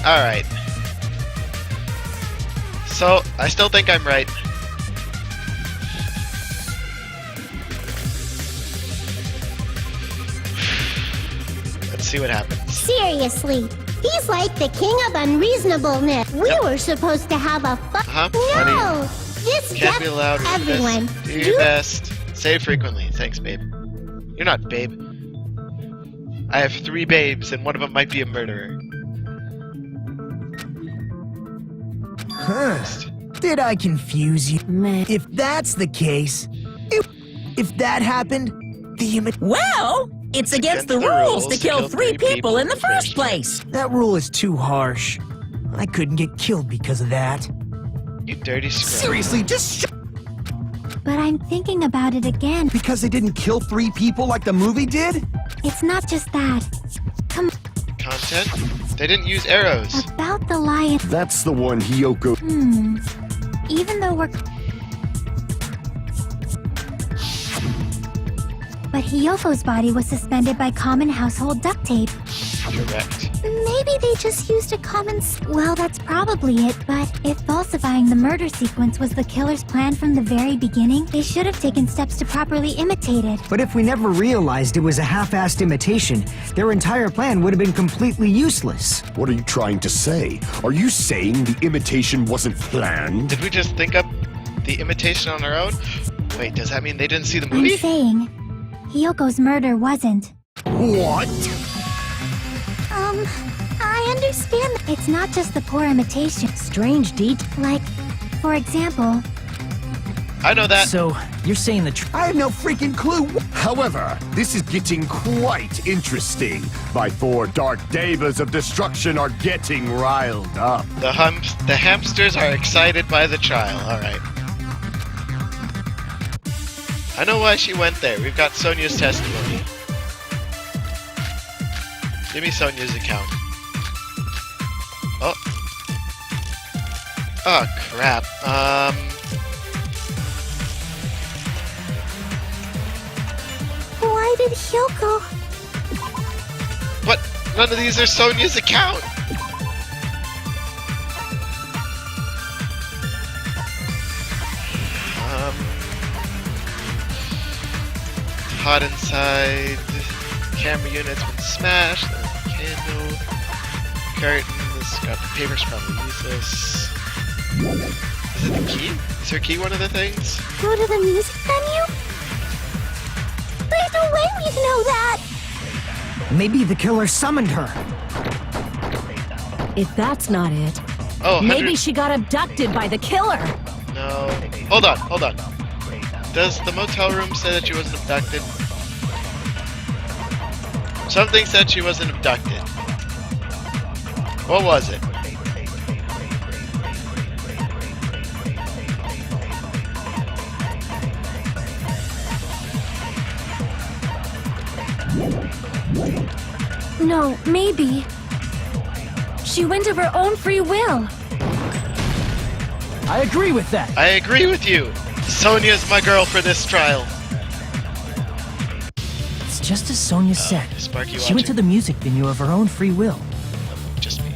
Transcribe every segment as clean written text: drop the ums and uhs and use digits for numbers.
Alright. So, I still think I'm right. Let's see what happens. Seriously, he's like the king of unreasonableness. We were supposed to have a No! This Can't be allowed to everyone. Do your best. Save frequently. Thanks, babe. You're not babe. I have 3 babes, and one of them might be a murderer. Huh. Did I confuse you? Meh. If that's the case, if that happened, Well, it's against the rules to kill 3 people in the first place. That rule is too harsh. I couldn't get killed because of that. You dirty scrub. Seriously, just But I'm thinking about it again. because they didn't kill 3 people like the movie did? It's not just that. Content? They didn't use arrows. About the lion. That's the one Hiyoko. Even though we're... But Hiyoko's body was suspended by common household duct tape. Correct. Maybe they just used a common... Well, that's probably it, but if falsifying the murder sequence was the killer's plan from the very beginning, they should have taken steps to properly imitate it. But if we never realized it was a half-assed imitation, their entire plan would have been completely useless. What are you trying to say? Are you saying the imitation wasn't planned? Did we just think up the imitation on our own? Wait, does that mean they didn't see the movie? I'm saying, Hiyoko's murder wasn't. What? I understand. It's not just the poor imitation. Strange detail. Like, for example... I know that. So, you're saying I have no freaking clue. However, this is getting quite interesting. My 4 dark devas of destruction are getting riled up. The hamsters are excited by the trial. Alright. I know why she went there. We've got Sonia's testimony. Give me Sonia's account. Oh. Oh, crap. Why did Hiyoko... What? None of these are Sonia's account! Hot inside. Camera unit's been smashed. Candle. Curtain. This got the paper probably useless. Is it the key? Is her key one of the things? Go to the music venue? There's no way we'd know that! Maybe the killer summoned her. If that's not it, Oh, maybe she got abducted by the killer. No. Hold on, hold on. Does the motel room say that she wasn't abducted? Something said she wasn't abducted. What was it? No, maybe. She went of her own free will. I agree with that. I agree with you. Sonia's my girl for this trial. It's just as Sonia said. Sparky She went to the music venue of her own free will. Just me.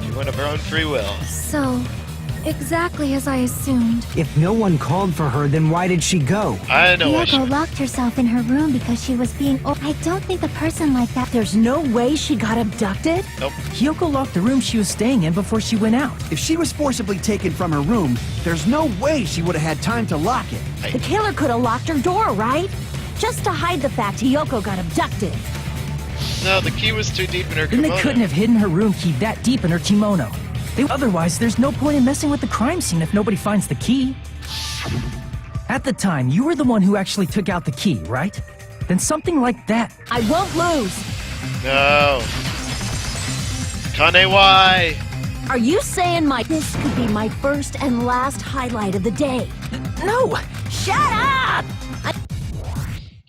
She went of her own free will. So, exactly as I assumed. If no one called for her, then why did she go? I know why Hiyoko locked herself in her room because she was being... I don't think a person like that... There's no way she got abducted? Nope. Hiyoko locked the room she was staying in before she went out. If she was forcibly taken from her room, there's no way she would have had time to lock it. The killer could have locked her door, right? Just to hide the fact Hiyoko got abducted. No, the key was too deep in her Then kimono. they couldn't have hidden her room key that deep in her kimono. Otherwise, there's no point in messing with the crime scene if nobody finds the key. At the time, you were the one who actually took out the key, right? Then something like that. I won't lose. No. Kane, why? Are you saying this could be my first and last highlight of the day? No! Shut up!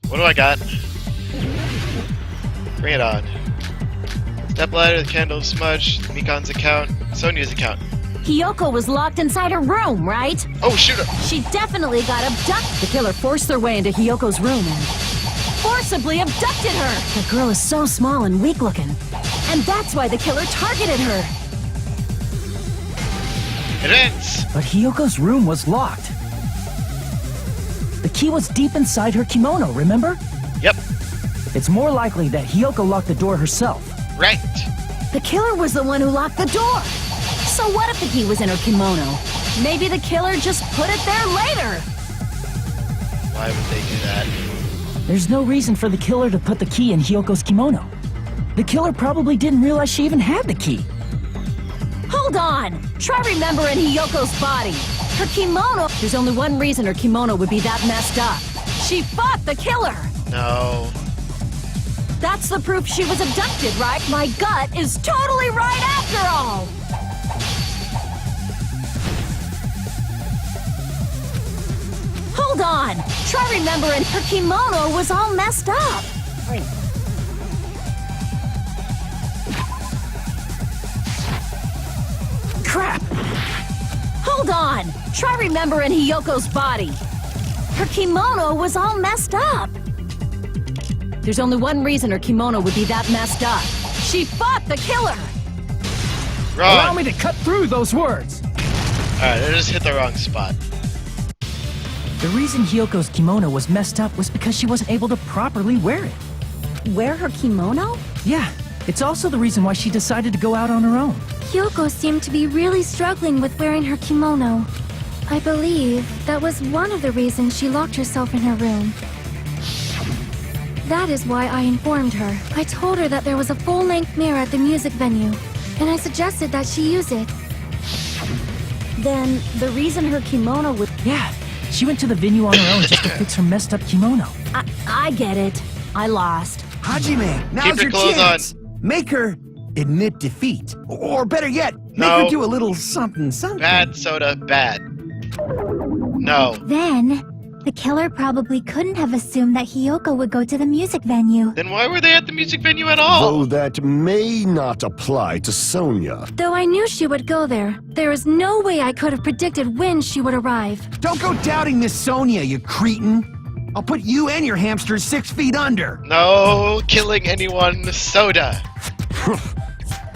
What do I got? Bring it on. Step ladder, the candle smudge, Mikan's account, Sonia's account. Hiyoko was locked inside her room, right? Oh, shoot her! She definitely got abducted. The killer forced their way into Hiyoko's room and forcibly abducted her. The girl is so small and weak-looking. And that's why the killer targeted her. It ends. But Hiyoko's room was locked. The key was deep inside her kimono, remember? Yep. It's more likely that Hiyoko locked the door herself. Right. The killer was the one who locked the door. So what if the key was in her kimono? Maybe the killer just put it there later. Why would they do that? There's no reason for the killer to put the key in Hiyoko's kimono. The killer probably didn't realize she even had the key. Hold on! Try remembering Hiyoko's body. Her kimono... There's only one reason her kimono would be that messed up. She fought the killer! No. That's the proof she was abducted, right? My gut is totally right after all! Hold on! Try remembering her kimono was all messed up! Crap! Hold on! Try remembering Hiyoko's body. Her kimono was all messed up. There's only one reason her kimono would be that messed up. She fought the killer! Allow Wrong. me to cut through those words! Alright, I just hit the wrong spot. The reason Hiyoko's kimono was messed up was because she wasn't able to properly wear it. Wear her kimono? Yeah, it's also the reason why she decided to go out on her own. Hyoko seemed to be really struggling with wearing her kimono. I believe that was one of the reasons she locked herself in her room. That is why I informed her. I told her that there was a full-length mirror at the music venue, and I suggested that she use it. Then the reason her kimono would... Yeah, she went to the venue on her own just to fix her messed up kimono. I get it. I lost. Hajime, now's Keep your your clothes chance. Make her admit defeat. Or better yet, make No. her do a little something, something. Bad soda, bad. No. Then, the killer probably couldn't have assumed that Hyoko would go to the music venue. Then why were they at the music venue at all? Though that may not apply to Sonia. Though I knew she would go there is no way I could have predicted when she would arrive. Don't go doubting Miss Sonia, you cretin. I'll put you and your hamsters 6 feet under. No killing anyone, soda.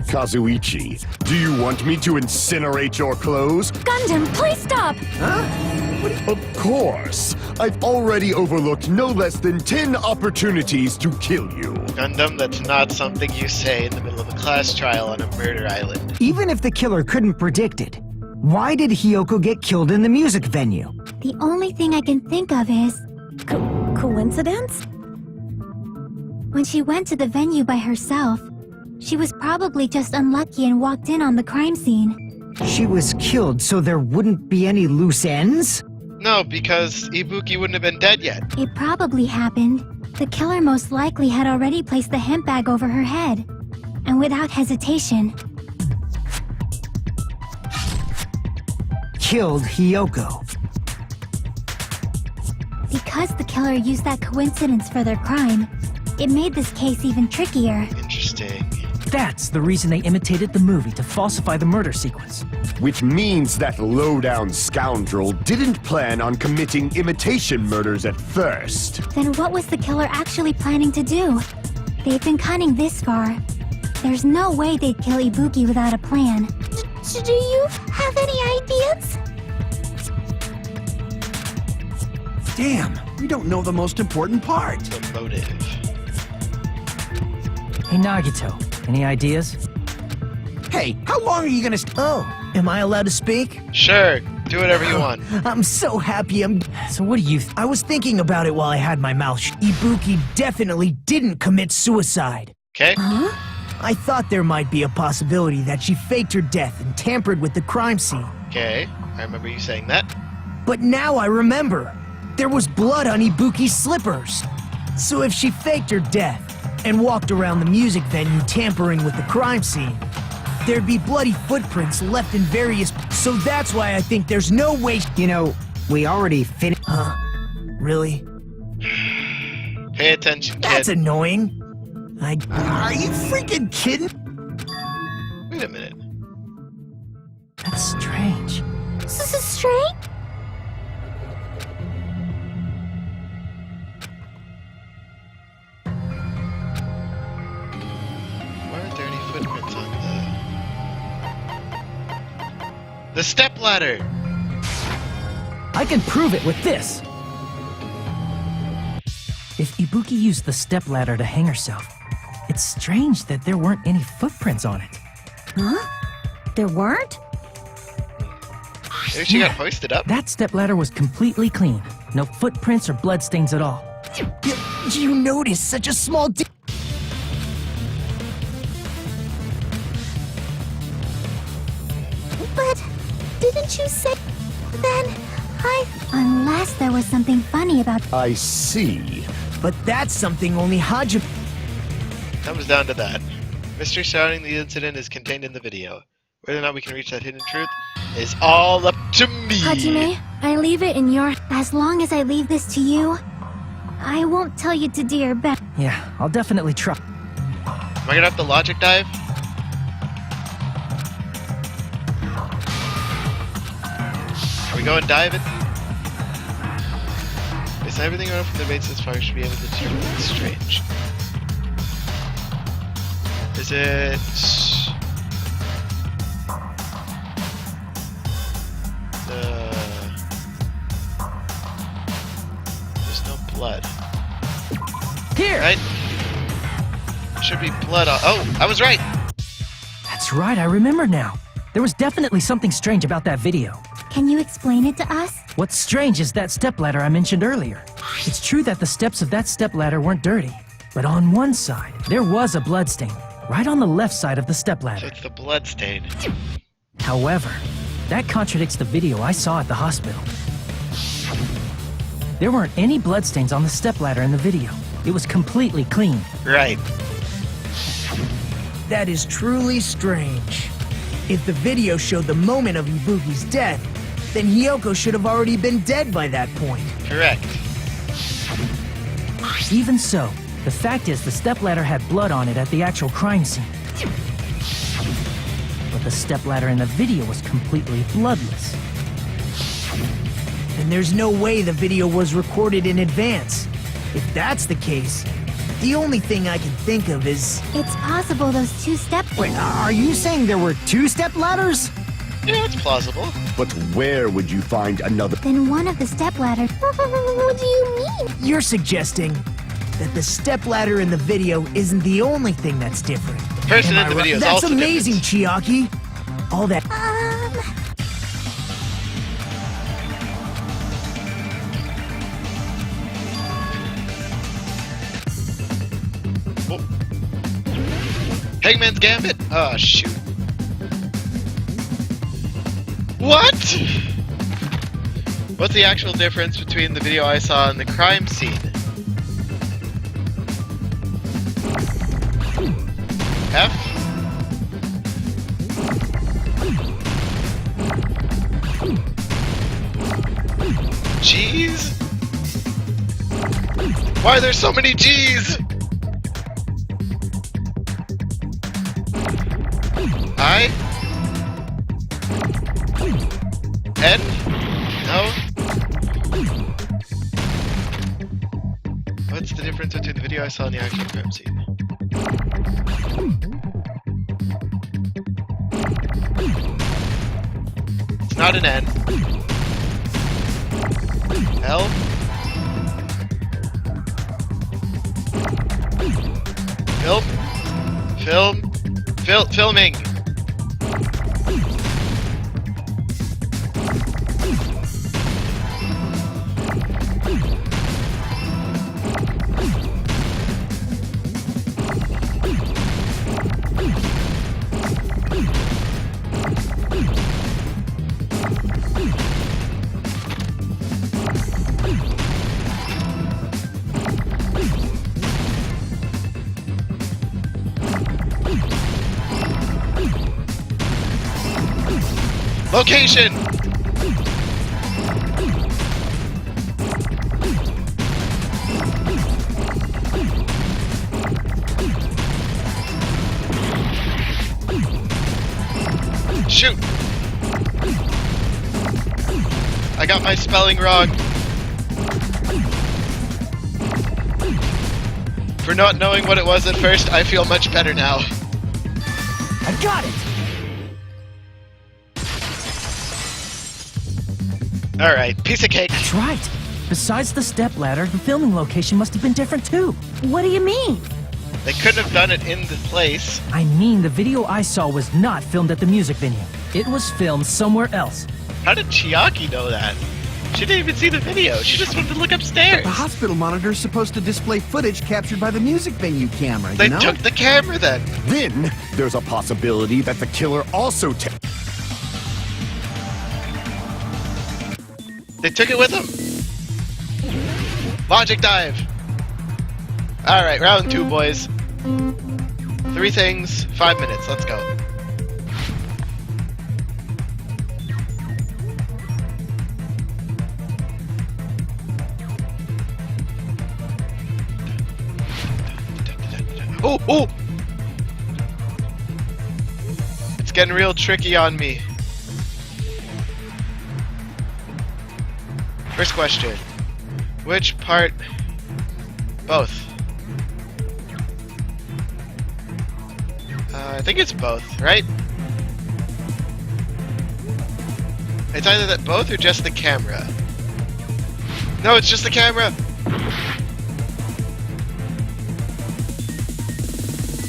Kazuichi, do you want me to incinerate your clothes? Gundam, please stop! Of course. I've already overlooked no less than 10 opportunities to kill you. Gundam, that's not something you say in the middle of a class trial on a murder island. Even if the killer couldn't predict it, why did Hiyoko get killed in the music venue? The only thing I can think of is, Coincidence? when she went to the venue by herself, she was probably just unlucky and walked in on the crime scene. She was killed so there wouldn't be any loose ends? No, because Ibuki wouldn't have been dead yet. It probably happened. The killer most likely had already placed the hemp bag over her head. And without hesitation, Killed Hiyoko. because the killer used that coincidence for their crime, it made this case even trickier. Interesting. That's the reason they imitated the movie to falsify the murder sequence. Which means that low-down scoundrel didn't plan on committing imitation murders at first. Then what was the killer actually planning to do? They've been cunning this far. There's no way they'd kill Ibuki without a plan. Do you have any ideas? Damn, we don't know the most important part. The motive. Hey Nagito, any ideas? Hey, how long are you gonna Oh, am I allowed to speak? Sure, do whatever you want. I'm so happy So what do you I was thinking about it while I had my mouth shut. Ibuki definitely didn't commit suicide. Okay? I thought there might be a possibility that she faked her death and tampered with the crime scene. Okay, I remember you saying that. But now I remember. There was blood on Ibuki's slippers. So if she faked her death and walked around the music venue tampering with the crime scene, there'd be bloody footprints left in various... So that's why I think there's no way... You know, we already finished. Huh? Really? Pay attention, kid. That's annoying. Are you freaking kidding? Wait a minute. That's strange. This is strange. The stepladder! I can prove it with this. If Ibuki used the stepladder to hang herself, it's strange that there weren't any footprints on it. Huh? There weren't? Maybe she got hoisted up? That stepladder was completely clean. No footprints or bloodstains at all. You noticed such a small But didn't you say then? Unless there was something funny about. I see. But that's something only Hajime. Comes down to that. Mystery surrounding the incident is contained in the video. Whether or not we can reach that hidden truth is all up to me. Hajime, I leave it in your. As long as I leave this to you, I won't tell you to do your best. Yeah, I'll definitely try. Am I gonna have to logic dive? Are we going diving? Is everything around from the base this far should be able to determine what's strange? Is it... There's no blood. Here! Right? Should be blood on... Oh, I was right! That's right, I remember now. There was definitely something strange about that video. Can you explain it to us? What's strange is that stepladder I mentioned earlier. It's true that the steps of that stepladder weren't dirty, but on one side, there was a bloodstain, right on the left side of the So stepladder. it's the blood stain. However, that contradicts the video I saw at the hospital. There weren't any bloodstains on the stepladder in the video. It was completely clean. Right. That is truly strange. If the video showed the moment of Ibuki's death, then Hiyoko should have already been dead by that point. Correct. Even so, the fact is the stepladder had blood on it at the actual crime scene. But the stepladder in the video was completely bloodless. And there's no way the video was recorded in advance. If that's the case, the only thing I can think of is... It's possible those two step. Wait, are you saying there were 2 step ladders? Yeah, it's plausible. But where would you find another? Then one of the step ladders. What do you mean? You're suggesting that the stepladder in the video isn't the only thing that's different. Person Am in the I right? video is That's also amazing, different. Chiaki. All that... Hangman's Gambit? Oh, shoot. What? What's the actual difference between the video I saw and the crime scene? F? G's? Why are there so many G's? I? N? No? What's the difference between the video I saw and the actual crime scene? It's not an N. L? Filming! Location! Shoot! I got my spelling wrong. For not knowing what it was at first, I feel much better now. I got it! Alright, piece of cake. That's right. Besides the stepladder, the filming location must have been different too. What do you mean? They couldn't have done it in the place. I mean, the video I saw was not filmed at the music venue. It was filmed somewhere else. How did Chiaki know that? She didn't even see the video. She just wanted to look upstairs. The hospital monitor is supposed to display footage captured by the music venue camera, They you know? took the camera then. Then there's a possibility that the killer also They took it with them. Logic dive. Alright, round 2, boys. 3 things, 5 minutes. Let's go. Oh, oh! It's getting real tricky on me. First question. Which part? Both. I think it's both, right? It's either that both or just the camera. No, it's just the camera!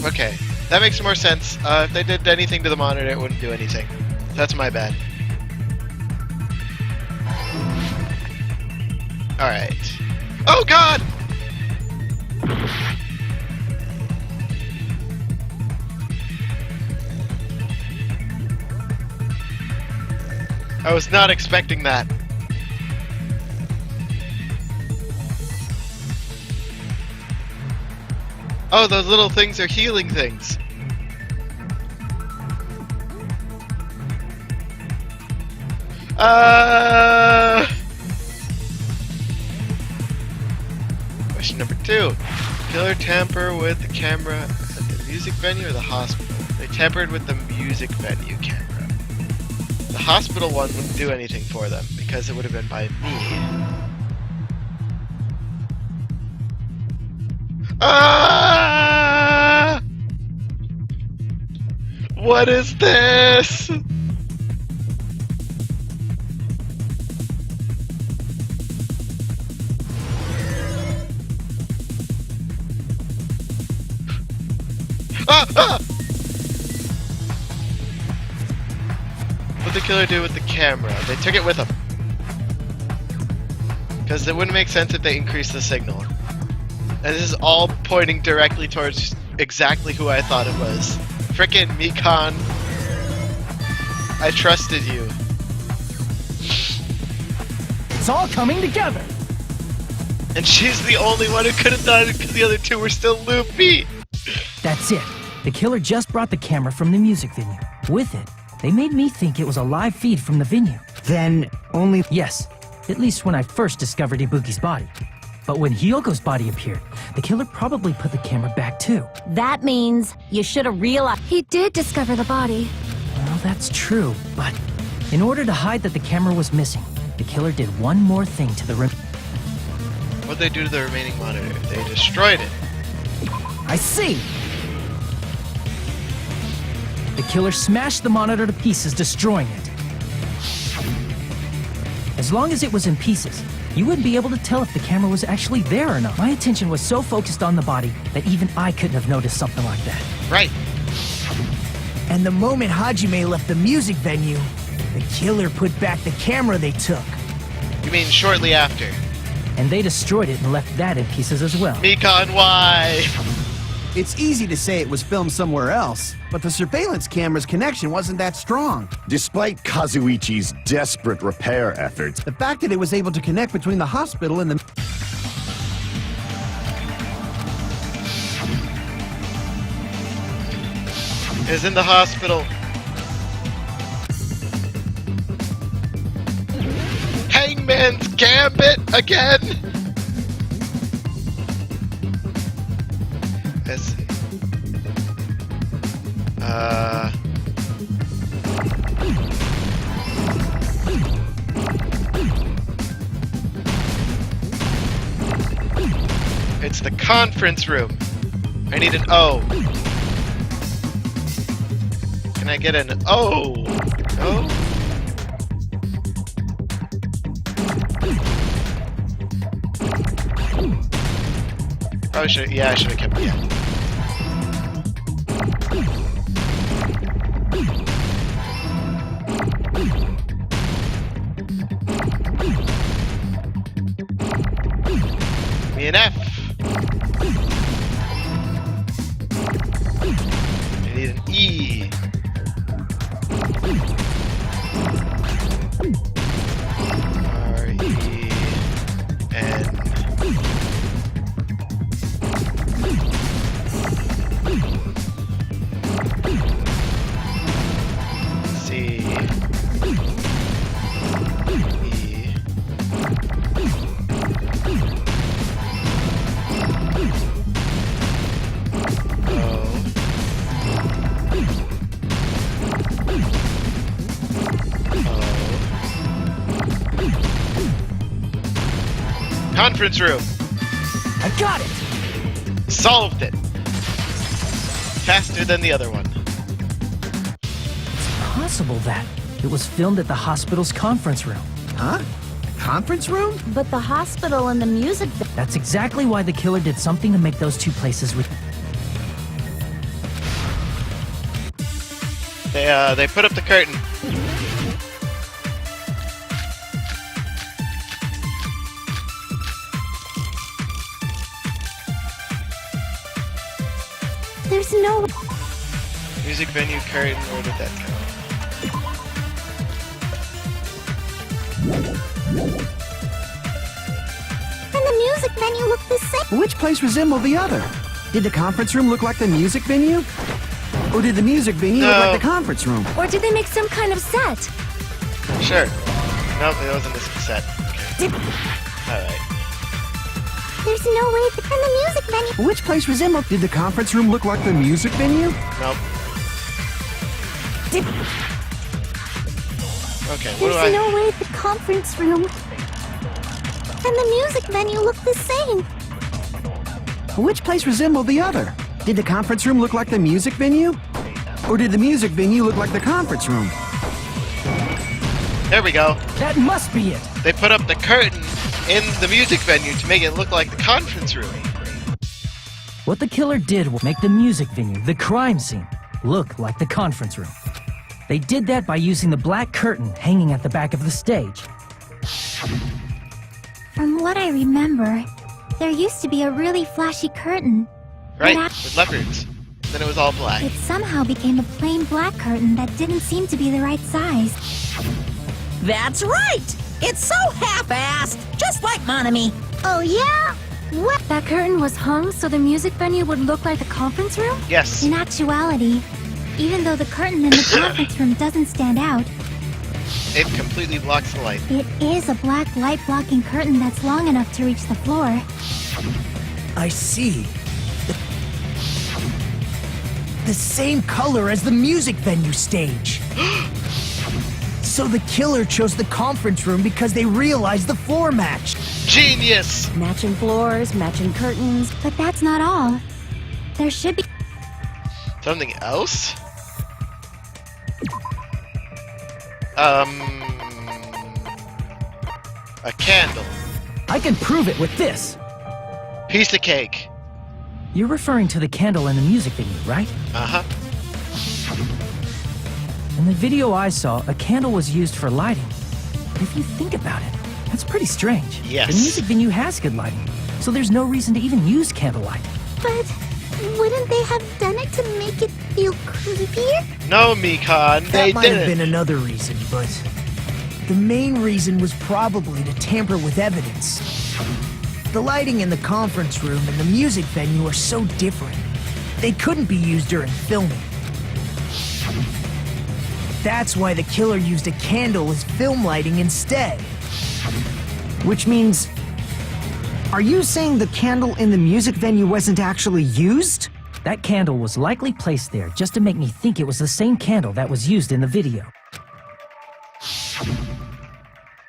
Okay, that makes more sense. If they did anything to the monitor, it wouldn't do anything. That's my bad. Alright. Oh god! I was not expecting that. Oh, those little things are healing things. Question number 2. Killer tamper with the camera at the music venue or the hospital? They tampered with the music venue camera. The hospital one wouldn't do anything for them because it would have been by me. Ah! What is this? Ah! Ah! What'd the killer do with the camera? They took it with them. Because it wouldn't make sense if they increased the signal. And this is all pointing directly towards exactly who I thought it was. Frickin' Mikan. I trusted you. It's all coming together. And she's the only one who could have done it because the other 2 were still loopy. That's it. The killer just brought the camera from the music venue. With it, they made me think it was a live feed from the venue. Then only... Yes, at least when I first discovered Ibuki's body. But when Hyoko's body appeared, the killer probably put the camera back too. That means you should have realized. He did discover the body. Well, that's true, but in order to hide that the camera was missing, the killer did one more thing to the room. What'd they do to the remaining monitor? They destroyed it. I see! The killer smashed the monitor to pieces, destroying it. As long as it was in pieces, you wouldn't be able to tell if the camera was actually there or not. My attention was so focused on the body that even I couldn't have noticed something like that. Right. And the moment Hajime left the music venue, the killer put back the camera they took. You mean shortly after? And they destroyed it and left that in pieces as well. Mikan, why? It's easy to say it was filmed somewhere else, but the surveillance camera's connection wasn't that strong. Despite Kazuichi's desperate repair efforts, The fact that it was able to connect between the hospital and the... Is in the hospital. Hangman's Gambit again? As it's the conference room. I need an O. Can I get an O? No? Probably should. Yeah, I should have kept. Yeah. Me an F. I need an E. R E N. C E Conference room. I got it! Solved it. Faster than the other one. It's possible that it was filmed at the hospital's conference room. Huh? Conference room? But the hospital and the music... That's exactly why the killer did something to make those two places with... They put up the curtain. There's no... Music venue curtain, where did that go? And the music venue looked the same. Which place resembled the other? Did the conference room look like the music venue? Or did the music venue look like the conference room? Or did they make some kind of set? Sure. Nope, it wasn't this cassette. Okay. Alright. There's no way... And the music venue... Which place resembled? Did the conference room look like the music venue? Nope. Okay, what do There's I... no way the conference room and the music venue look the same. Which place resembled the other? Did the conference room look like the music venue? Or did the music venue look like the conference room? There we go. That must be it! They put up the curtain in the music venue to make it look like the conference room. What the killer did was make the music venue, the crime scene, look like the conference room. They did that by using the black curtain hanging at the back of the stage. From what I remember, there used to be a really flashy curtain. Right, But with leopards. Then it was all black. it somehow became a plain black curtain that didn't seem to be the right size. That's right! It's so half-assed, just like Monami. Oh yeah? What? That curtain was hung so the music venue would look like the conference room? Yes. In actuality, even though the curtain in the conference room doesn't stand out, It completely blocks the light. it is a black light-blocking curtain that's long enough to reach the floor. I see. The same color as the music venue stage. So the killer chose the conference room because they realized the floor match. Genius! Matching floors, matching curtains. But that's not all. There should be... Something else? A candle. I can prove it with this! Piece of cake. You're referring to the candle in the music venue, right? Uh-huh. In the video I saw, a candle was used for lighting. But if you think about it, that's pretty strange. Yes. The music venue has good lighting, so there's no reason to even use candlelight. But wouldn't they have done it to make it feel creepier? No, Mikan, they That might have didn't. been another reason, but the main reason was probably to tamper with evidence. The lighting in the conference room and the music venue are so different. They couldn't be used during filming. That's why the killer used a candle as film lighting instead. Which means... Are you saying the candle in the music venue wasn't actually used? That candle was likely placed there just to make me think it was the same candle that was used in the video.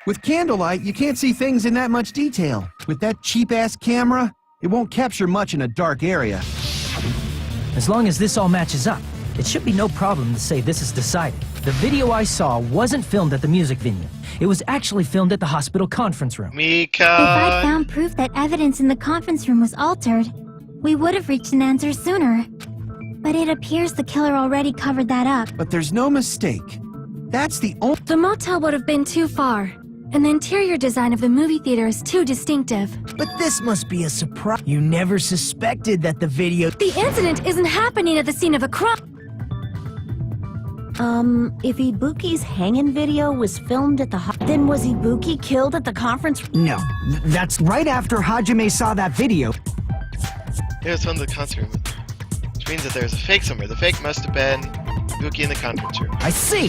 With candlelight, you can't see things in that much detail. With that cheap-ass camera, it won't capture much in a dark area. As long as this all matches up, it should be no problem to say this is decided. The video I saw wasn't filmed at the music venue. It was actually filmed at the hospital conference room. If I'd Mikan. found proof that evidence in the conference room was altered, we would have reached an answer sooner. But it appears the killer already covered that up. But there's no mistake. That's the only... The motel would have been too far, and the interior design of the movie theater is too distinctive. But this must be a surprise. You never suspected that the video... The incident isn't happening at the scene of a crime. If Ibuki's hanging video was filmed at the then was Ibuki killed at the conference? No, that's right after Hajime saw that video. It was from the concert room. Which means that there's a fake somewhere. The fake must have been Ibuki in the conference room. I see!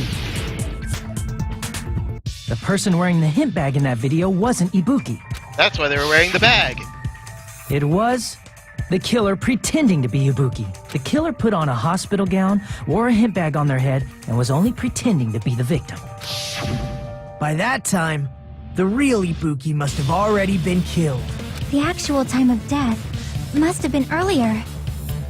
The person wearing the hint bag in that video wasn't Ibuki. That's why they were wearing the bag. It was the killer pretending to be Ibuki. The killer put on a hospital gown, wore a hint bag on their head, and was only pretending to be the victim. By that time, the real Ibuki must have already been killed. The actual time of death must have been earlier.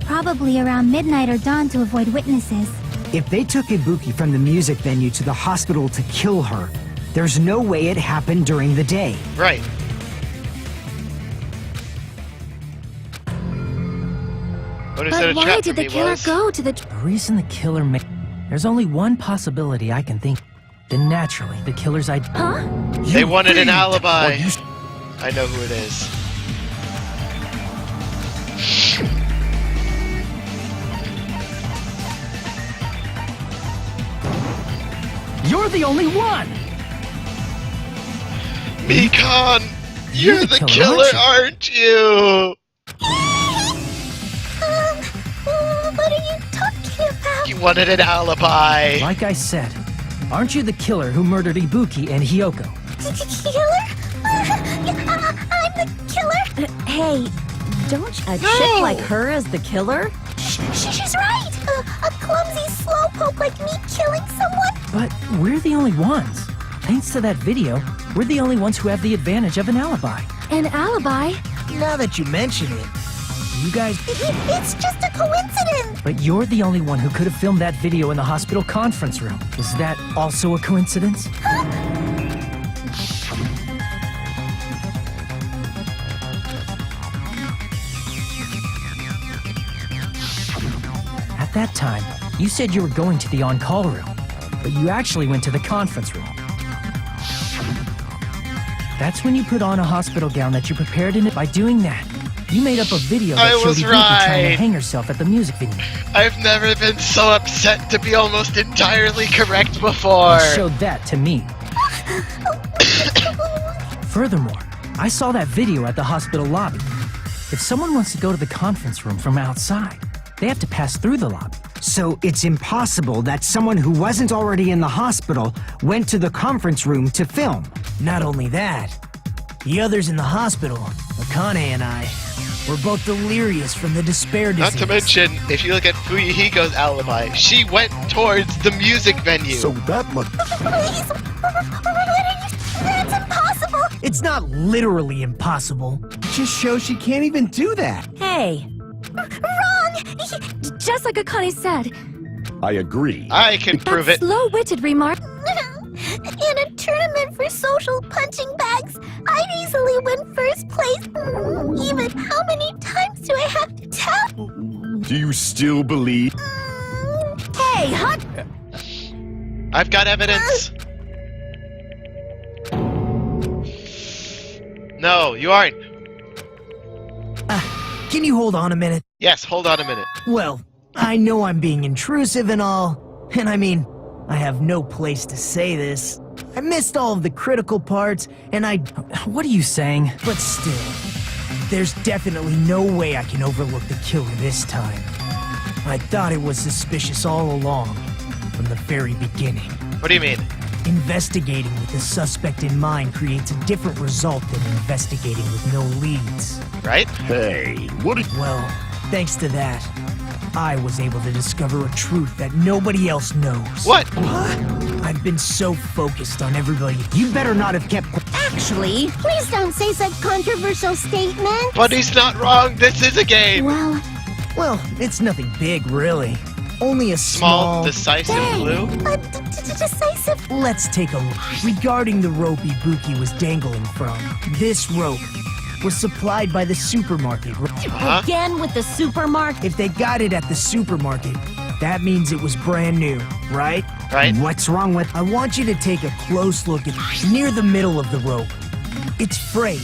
Probably around midnight or dawn to avoid witnesses. If they took Ibuki from the music venue to the hospital to kill her, there's no way it happened during the day. Right. What But why did the killer go to the... The reason the killer made... There's only one possibility I can think. Then naturally, the killer's idea... Huh? They wanted an alibi. I know who it is. You're the only one! Mikan! You're the killer, aren't you? What are you talking about? You wanted an alibi. Like I said, aren't you the killer who murdered Ibuki and Hiyoko? Killer? I'm the killer? Hey, don't a chick like her as the killer? She's right! A clumsy slowpoke like me killing someone? But we're the only ones. Thanks to that video, we're the only ones who have the advantage of an alibi. An alibi? Now that you mention it, you guys... It's just a coincidence! But you're the only one who could have filmed that video in the hospital conference room. Is that also a coincidence? At that time, you said you were going to the on-call room, but you actually went to the conference room. That's when you put on a hospital gown that you prepared in it. By doing that, you made up a video that showed Ibuki trying to hang herself at the music venue. I've never been so upset to be almost entirely correct before. You showed that to me. Furthermore, I saw that video at the hospital lobby. If someone wants to go to the conference room from outside, they have to pass through the lobby. So it's impossible that someone who wasn't already in the hospital went to the conference room to film. Not only that, the others in the hospital, Akane and I, were both delirious from the despair disease. Not to mention, if you look at Fuyuhiko's alibi, she went towards the music venue. So that must... Please! That's impossible! It's not literally impossible. It just shows she can't even do that. Hey, Wrong! Just like Akane said, I agree. I can prove that it. slow-witted remark... In a tournament for social punching bags, I'd easily win first place. Even how many times do I have to tell? Do you still believe? hey, hot... I've got evidence. No, you aren't. Can you hold on a minute? Yes, hold on a minute. Well, I know I'm being intrusive and all, and I mean, I have no place to say this. I missed all of the critical parts, and What are you saying? But still, there's definitely no way I can overlook the killer this time. I thought it was suspicious all along, from the very beginning. What do you mean? Investigating with the suspect in mind creates a different result than investigating with no leads. Right? Hey, what are... Well, thanks to that, I was able to discover a truth that nobody else knows. What? I've been so focused on everybody. You better not have kept... Actually, Please don't say such controversial statements. But he's not wrong. This is a game. Well, it's nothing big, really. Only a Small, decisive clue. Decisive. Let's take a look. Regarding the rope Ibuki was dangling from, this rope was supplied by the supermarket. Huh? Again with the supermarket? If they got it at the supermarket, that means it was brand new, right? Right? What's wrong with... I want you to take a close look at near the middle of the rope. It's frayed,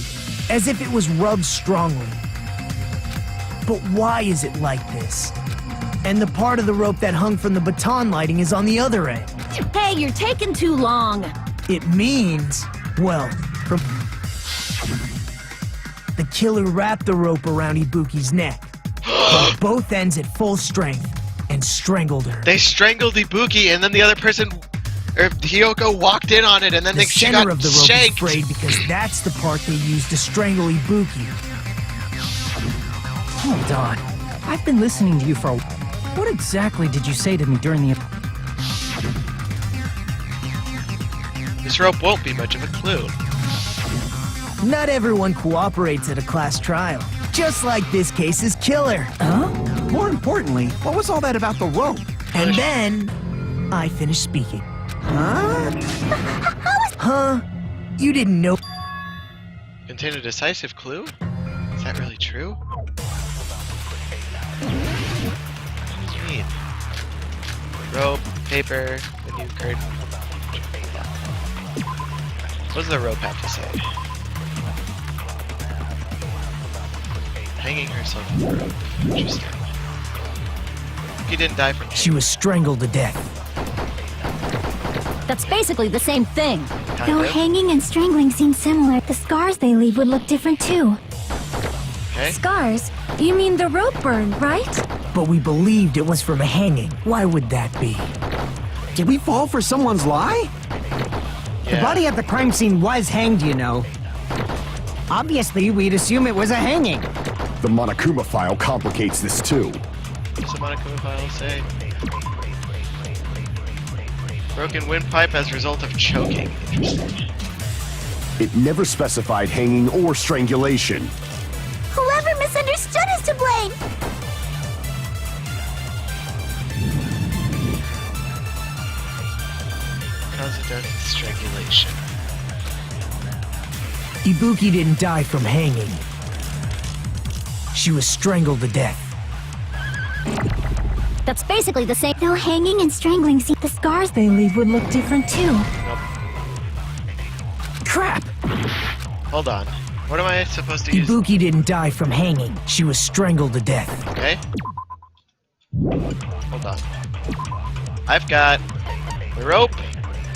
as if it was rubbed strongly. But why is it like this? And the part of the rope that hung from the baton lighting is on the other end. Hey, you're taking too long. It means, well, from... The killer wrapped the rope around Ibuki's neck, held both ends at full strength, and strangled her. They strangled Ibuki, and then the other person, or Hiyoko, walked in on it, and then The she center got of the rope shanked. is frayed because that's the part they used to strangle Ibuki. Hold on. I've been listening to you for a... What exactly did you say to me during the... This rope won't be much of a clue. Not everyone cooperates at a class trial, just like this case's killer. More importantly, what was all that about the rope? And then, I finished speaking. Huh? You didn't know? Contain a decisive clue? Is that really true? What do you mean? Rope, paper, the new curtain. What does the rope have to say? Hanging herself from the rope. Interesting. He didn't die from She was strangled to death. That's basically the same thing. kind Though of. hanging and strangling seem similar, the scars they leave would look different too. Okay. Scars? You mean the rope burn, right? But we believed it was from a hanging. Why would that be? Did we fall for someone's lie? Yeah. The body at the crime scene was hanged, you know. Obviously, we'd assume it was a hanging. The Monokuma file complicates this too. What's the Monokuma file say? Broken windpipe as a result of choking. Interesting. It never specified hanging or strangulation. Whoever misunderstood is to blame! Cause of death is strangulation. Ibuki didn't die from hanging. She was strangled to death. That's basically the same. Though hanging and strangling seem, the scars they leave would look different too. Crap! Hold on. What am I supposed to use? Ibuki didn't die from hanging. She was strangled to death. Okay. Hold on. I've got the rope.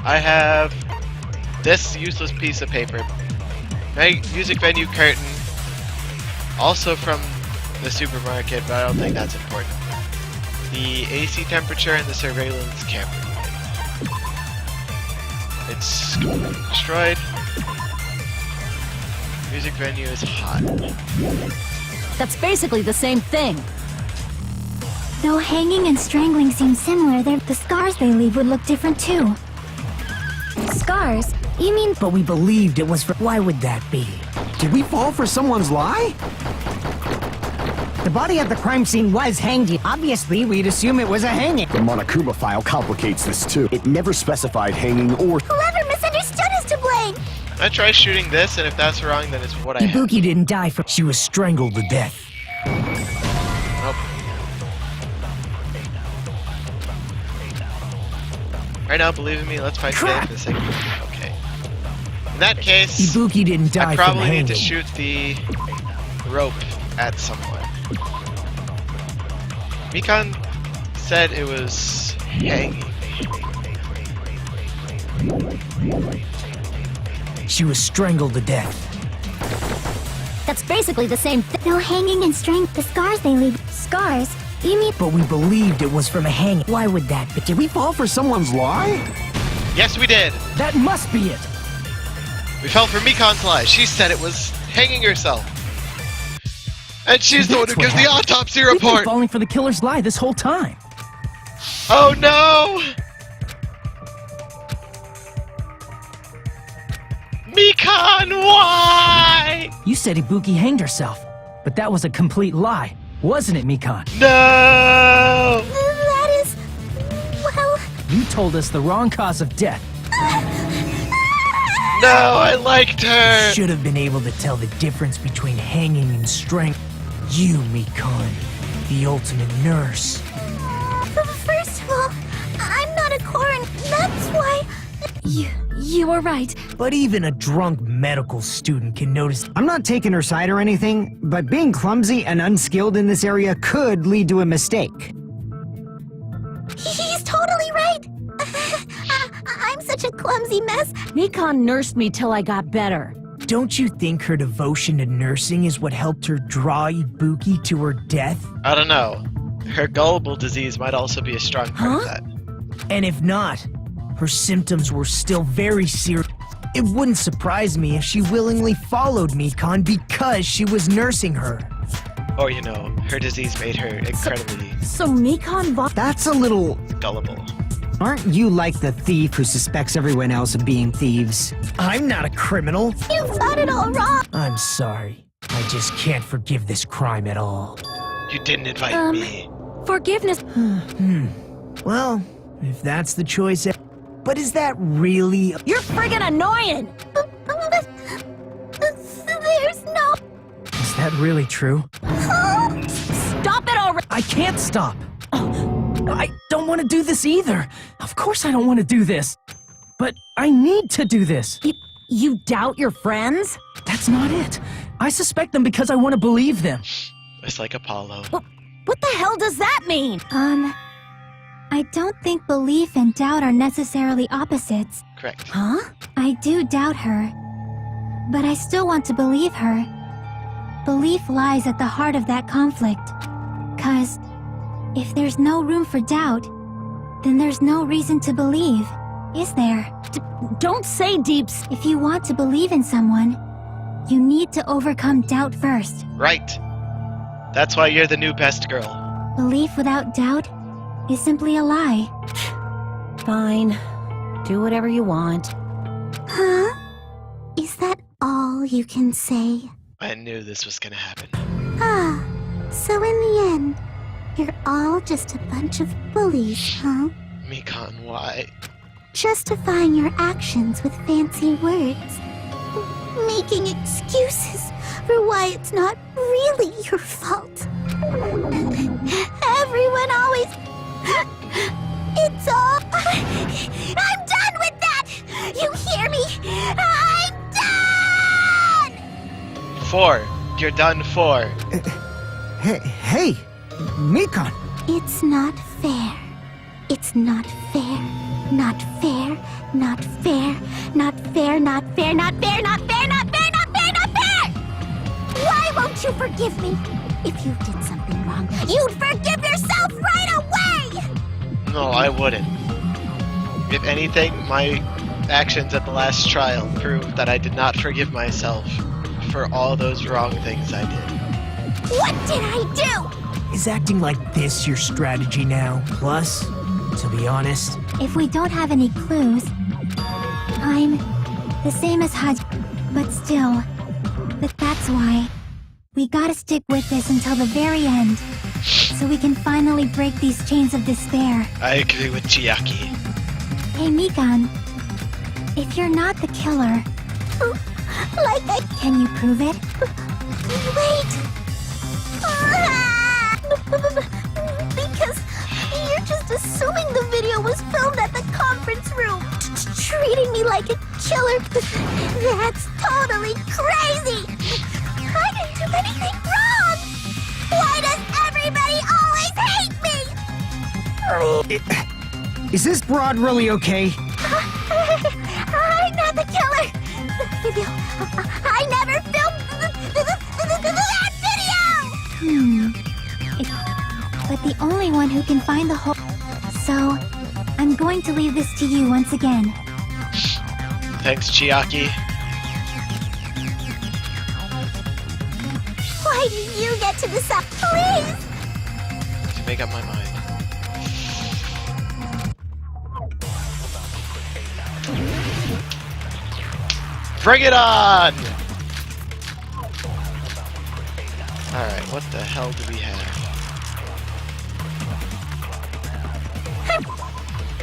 I have this useless piece of paper. My music venue curtain. Also from the supermarket, but I don't think that's important. The AC temperature and the surveillance camera unit. It's destroyed. Music venue is hot. That's basically the same thing. Though hanging and strangling seem similar, the scars they leave would look different too. Scars? You mean... But we believed it was for... Why would that be? Did we fall for someone's lie? The body at the crime scene was hanged. Obviously, we'd assume it was a hanging. The Monokuma file complicates this too. It never specified hanging or... Whoever misunderstood is to blame! I try shooting this, and if that's wrong, then it's what I have. Ibuki didn't die from... She was strangled to death. Nope. Right now, believe in me, let's fight today for the sake of it. Okay. In that case, Ibuki didn't die I from probably hanging. need to shoot the rope at someone. Mikan said it was hanging. She was strangled to death. That's basically the same thing. Though hanging and strangling, the scars they leave... Scars? You mean... But we believed it was from a hanging. Why would that be? Did we fall for someone's lie? Yes, we did. That must be it! We fell for Mikan's lie. She said it was hanging herself. And she's the one who That's what gives the happened. autopsy We've been report. falling for the killer's lie this whole time. Oh no! Mikan, why? You said Ibuki hanged herself, but that was a complete lie, wasn't it, Mikan? No! That is... Well... You told us the wrong cause of death. No, I liked her! Should have been able to tell the difference between hanging and strength. You, Mikon, the ultimate nurse. First of all, I'm not a coroner. That's why. You were right. But even a drunk medical student can notice. I'm not taking her side or anything, but being clumsy and unskilled in this area could lead to a mistake. He's totally right. I'm such a clumsy mess. Mikon nursed me till I got better. Don't you think her devotion to nursing is what helped her draw Ibuki to her death? I don't know. Her gullible disease might also be a strong part of that. And if not, her symptoms were still very serious. It wouldn't surprise me if she willingly followed Mikon because she was nursing her. Or, you know, her disease made her incredibly So Mikon That's a little... gullible. Aren't you like the thief who suspects everyone else of being thieves? I'm not a criminal. You've got it all wrong. I'm sorry. I just can't forgive this crime at all. You didn't invite me. Forgiveness. Well, if that's the choice... But is that really... You're friggin' annoying! There's no. Is that really true? Stop it already! I can't stop. I don't want to do this either. Of course I don't want to do this. But I need to do this. You doubt your friends? That's not it. I suspect them because I want to believe them. It's like Apollo. What the hell does that mean? I don't think belief and doubt are necessarily opposites. Correct. Huh? I do doubt her, but I still want to believe her. Belief lies at the heart of that conflict. 'Cause if there's no room for doubt, then there's no reason to believe, is there? Don't say deeps. If you want to believe in someone, you need to overcome doubt first. Right. That's why you're the new best girl. Belief without doubt is simply a lie. Fine. Do whatever you want. Huh? Is that all you can say? I knew this was gonna happen. Ah, so in the end, you're all just a bunch of bullies, huh? Mikon, why? Justifying your actions with fancy words. Making excuses for why it's not really your fault. Everyone always... It's all... I'm done with that! You hear me? I'm done! 4. You're done 4. Hey, Mikon. It's not fair. It's not fair. Not fair. Not fair. Not fair. Not fair. Not fair. Not fair. Not fair. Not fair. Not fair! Why won't you forgive me? If you did something wrong, you'd forgive yourself right away! No, I wouldn't. If anything, my actions at the last trial proved that I did not forgive myself for all those wrong things I did. What did I do? Is acting like this your strategy now? Plus, to be honest... If we don't have any clues, I'm the same as Haj, but still. But that's why we gotta stick with this until the very end, so we can finally break these chains of despair. I agree with Chiaki. Hey, Mikon, if you're not the killer, can you prove it? Wait! Because you're just assuming the video was filmed at the conference room, treating me like a killer. That's totally crazy! I didn't do anything wrong! Why does everybody always hate me? Is this broad really okay? I'm not the killer! The video... I never filmed that video! But the only one who can find the whole... So, I'm going to leave this to you once again. Thanks, Chiaki. Why do you get to decide? Please! To make up my mind. Bring it on! Alright, what the hell do we have?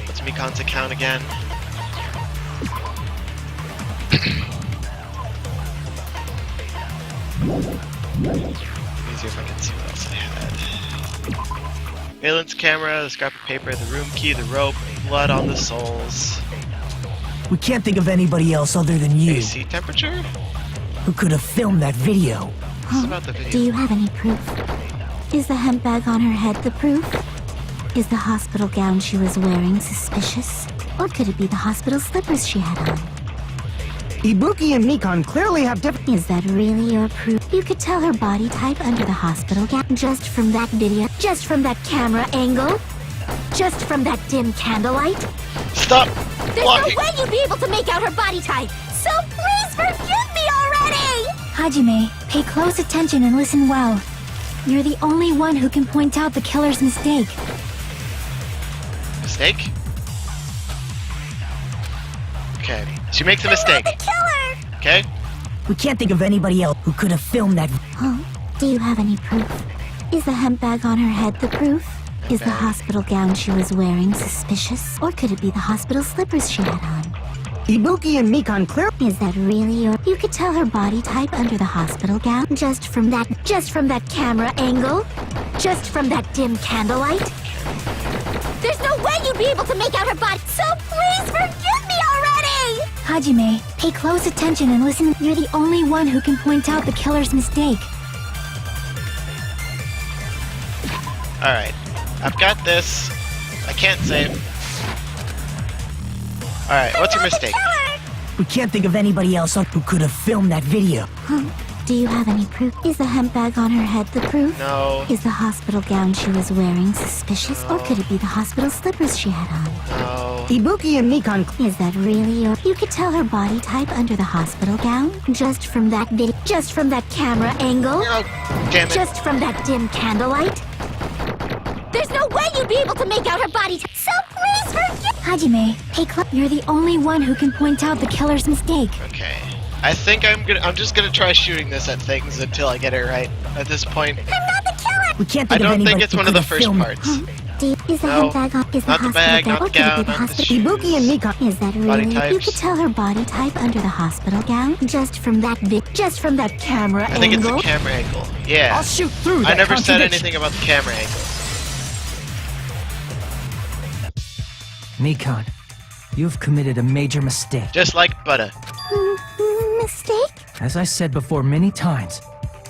What's Mikon's account again? Easier if I can see what else I had. Valence camera, the scrap of paper, the room key, the rope, blood on the soles. We can't think of anybody else other than you AC temperature? who could have filmed that video. This is about the video. Do you have any proof? Is the hemp bag on her head the proof? Is the hospital gown she was wearing suspicious? Or could it be the hospital slippers she had on? Ibuki and Mikan clearly have different... Is that really your proof? You could tell her body type under the hospital gown just from that video, just from that camera angle, just from that dim candlelight. Stop There's blocking! no way you'd be able to make out her body type. So please forgive me already! Hajime, pay close attention and listen well. You're the only one who can point out the killer's mistake. Mistake? Okay. She makes a mistake. Killer! Okay? We can't think of anybody else who could have filmed that. Huh? Do you have any proof? Is the hemp bag on her head the proof? Is the hospital gown she was wearing suspicious? Or could it be the hospital slippers she had on? Ibuki and Mikan clearly... Is that really your... You could tell her body type under the hospital gown just from that camera angle, just from that dim candlelight. There's no way you'd be able to make out her body. So please forgive me already! Hajime, pay close attention and listen. You're the only one who can point out the killer's mistake. Alright. I've got this. I can't save. Alright, what's your mistake? We can't think of anybody else who could have filmed that video. Huh? Do you have any proof? Is the hemp bag on her head the proof? No. Is the hospital gown she was wearing suspicious? Or could it be the hospital slippers she had on? No. Ibuki and Mikan... Is that really your... You could tell her body type under the hospital gown just from that just from that camera angle, Oh, damn it. just from that dim candlelight. There's no way you'd be able to make out her body type. So please forgive... Hajime, pay close. You're the only one who can point out the killer's mistake. Okay. I think I'm just gonna try shooting this at things until I get it right. At this point, I'm not the killer! We can't I think of don't anybody think it's who one of the could have first filmed- parts. Is the No, hemp bag on... Is the not the hospital bag, gown... not the Or could it be gown, the not the hospital... shoes. Ibuki and Mikan... Is that Body really... You types. could tell her body type under the hospital gown just from that camera I think it's angle. the camera angle. Yeah. I'll shoot through that I never said contradiction. anything about the camera angle. Mikan, you've committed a major mistake. Just like butter. Mistake? As I said before many times,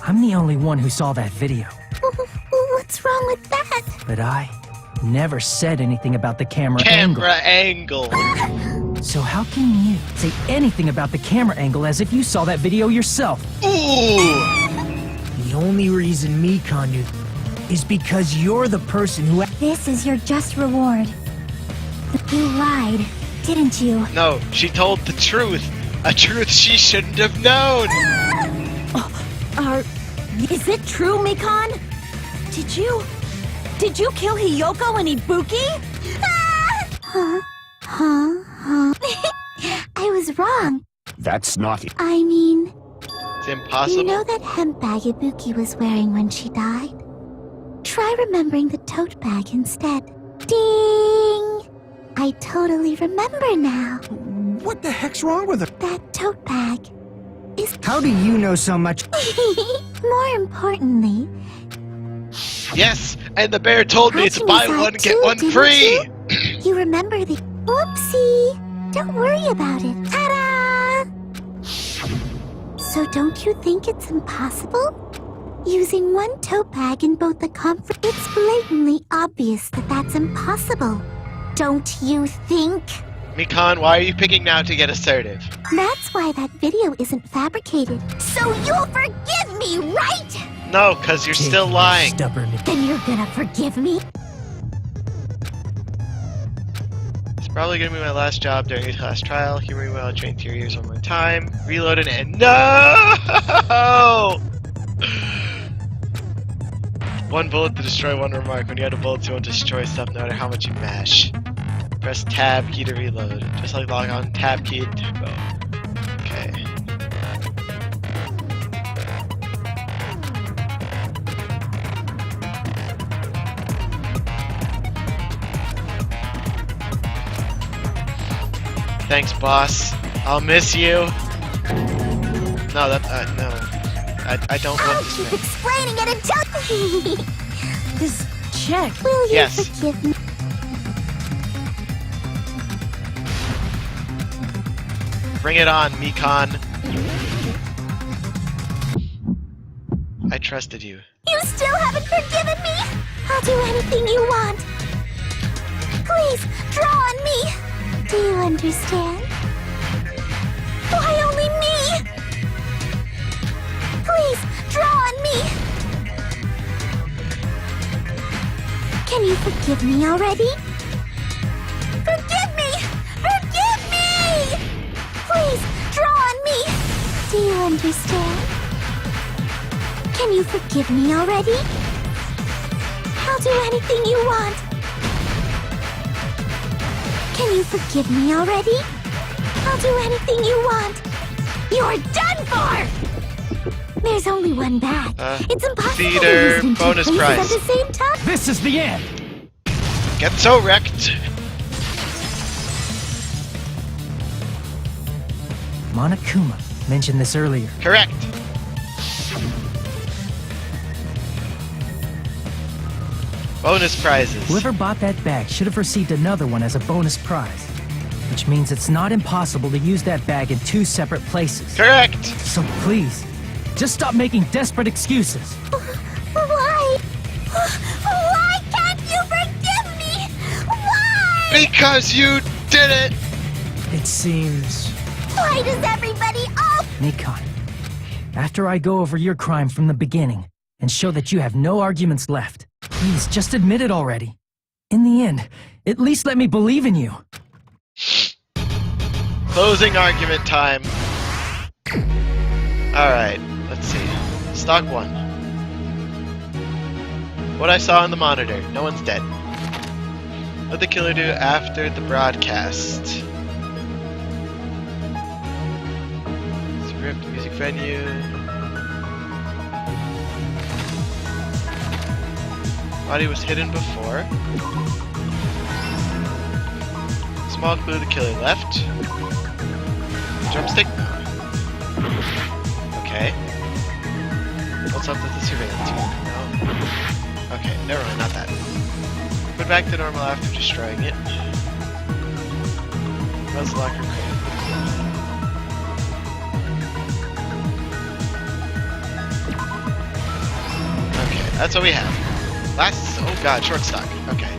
I'm the only one who saw that video. What's wrong with that? But I never said anything about the camera angle. Camera angle. So how can you say anything about the camera angle as if you saw that video yourself? Ooh. The only reason Mikan knew is because you're the person who... This is your just reward. You lied, didn't you? No, she told the truth. A truth she shouldn't have known. Is it true, Mikan? Did you kill Hiyoko and Ibuki? I was wrong. That's not it. I mean, It's impossible. you know that hemp bag Ibuki was wearing when she died? Try remembering the tote bag instead. Ding! I totally remember now. What the heck's wrong with her? That tote bag is... How do you know so much? More importantly, Yes, and the bear told me to Hachime's buy out one, get too, one didn't free. you remember the... Whoopsie! Don't worry about it. Ta-da! So don't you think it's impossible? Using one tote bag in both the conference... It's blatantly obvious that that's impossible. Don't you think? Mikan, why are you picking now to get assertive? That's why that video isn't fabricated. So you'll forgive me, right? No, because you're still lying. Stubborn. Then you're gonna forgive me? It's probably gonna be my last job during a class trial. Humor me while I train 3 years one more time. Reloaded and no! One bullet to destroy one remark. When you add a bullet, you won't destroy stuff no matter how much you mash. Press tab key to reload. Just like log on, tab key to go. Okay. Thanks, boss. I'll miss you. No, no. I don't I'll want this keep thing. explaining it until... This check. Will you Yes. forgive me? Bring it on, Mikon. I trusted you. You still haven't forgiven me? I'll do anything you want. Please, draw on me. Do you understand? Why only me? Please, draw on me. Can you forgive me already? Forgive me! Forgive me! Please, draw on me. Do you understand? Can you forgive me already? I'll do anything you want. Can you forgive me already? I'll do anything you want. You're done for! There's only one bag. It's impossible to theater use it in two bonus places prize. at the same time. This is the end! Get so wrecked. Monokuma mentioned this earlier. Correct. Bonus prizes. Whoever bought that bag should have received another one as a bonus prize. Which means it's not impossible to use that bag in two separate places. Correct. So please, just stop making desperate excuses. Why? Why can't you forgive me? Why? Because you did it. It seems... Why does everybody Nikon, after I go over your crime from the beginning and show that you have no arguments left, please just admit it already. In the end, at least let me believe in you. Closing argument time. Alright, let's see. Stock 1. What I saw on the monitor. No one's dead. What did the killer do after the broadcast? Script, music venue. Body was hidden before. Small clue the killer left. Drumstick? No. Okay. What's up with the surveillance unit? No. Okay, never mind, not that. Put back to normal after destroying it. Buzz locker crate. Okay, that's what we have. Last, oh god, short stock. Okay.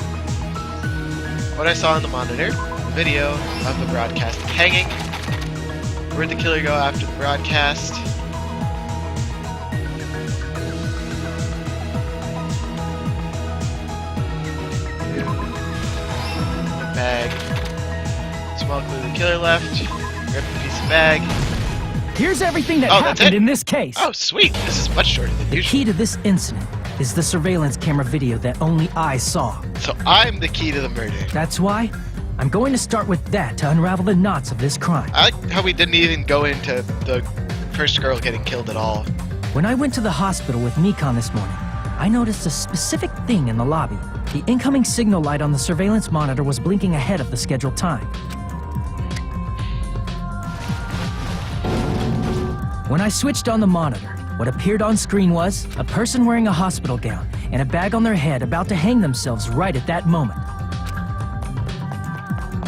What I saw on the monitor, the video of the broadcast hanging. Where'd the killer go after the broadcast? Bag. Small clue the killer left. Rip a piece of bag. Here's everything that Oh, that's happened it? in this case. Oh, sweet! This is much shorter than The usual. key to this incident is the surveillance camera video that only I saw. So I'm the key to the murder. That's why I'm going to start with that to unravel the knots of this crime. I like how we didn't even go into the first girl getting killed at all. When I went to the hospital with Mikon this morning, I noticed a specific thing in the lobby. The incoming signal light on the surveillance monitor was blinking ahead of the scheduled time. When I switched on the monitor, what appeared on screen was a person wearing a hospital gown and a bag on their head about to hang themselves right at that moment.